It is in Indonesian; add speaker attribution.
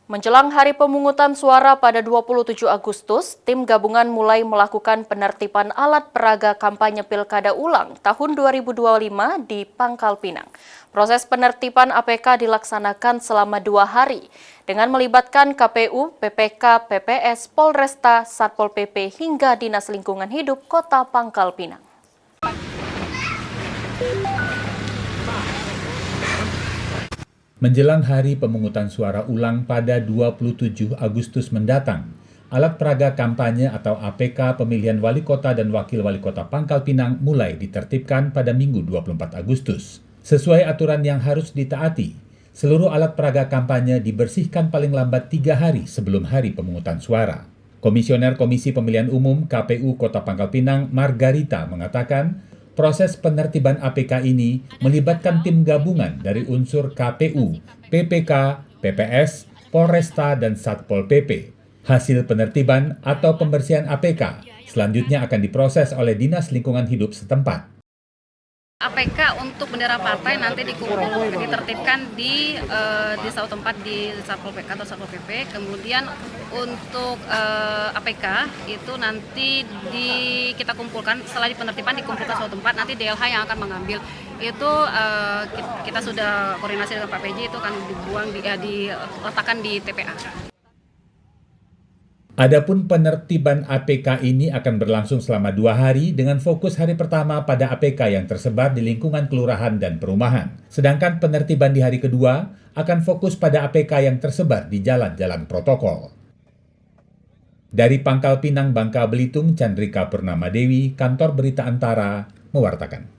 Speaker 1: Menjelang hari pemungutan suara pada 27 Agustus, tim gabungan mulai melakukan penertiban alat peraga kampanye Pilkada ulang tahun 2025 di Pangkal Pinang. Proses penertiban APK dilaksanakan selama 2 hari dengan melibatkan KPU, PPK, PPS, Polresta, Satpol PP hingga Dinas Lingkungan Hidup Kota Pangkal Pinang.
Speaker 2: Menjelang hari pemungutan suara ulang pada 27 Agustus mendatang, alat peraga kampanye atau APK pemilihan wali kota dan wakil wali kota Pangkal Pinang mulai ditertibkan pada Minggu 24 Agustus. Sesuai aturan yang harus ditaati, seluruh alat peraga kampanye dibersihkan paling lambat 3 hari sebelum hari pemungutan suara. Komisioner Komisi Pemilihan Umum KPU Kota Pangkal Pinang, Margarita, mengatakan, proses penertiban APK ini melibatkan tim gabungan dari unsur KPU, PPK, PPS, Polresta, dan Satpol PP. Hasil penertiban atau pembersihan APK selanjutnya akan diproses oleh Dinas Lingkungan Hidup setempat.
Speaker 3: APK untuk bendera partai nanti ditertibkan di satu tempat di Satpol PK atau Satpol PP. Kemudian untuk APK itu nanti kita kumpulkan setelah penertiban dikumpulkan suatu tempat, nanti DLH yang akan mengambil itu kita sudah koordinasi dengan Pak PJ, itu akan dibuang diletakkan di TPA.
Speaker 2: Adapun penertiban APK ini akan berlangsung selama 2 hari dengan fokus hari pertama pada APK yang tersebar di lingkungan kelurahan dan perumahan. Sedangkan penertiban di hari kedua akan fokus pada APK yang tersebar di jalan-jalan protokol. Dari Pangkal Pinang, Bangka Belitung, Chandrika Purnama Dewi, Kantor Berita Antara, mewartakan.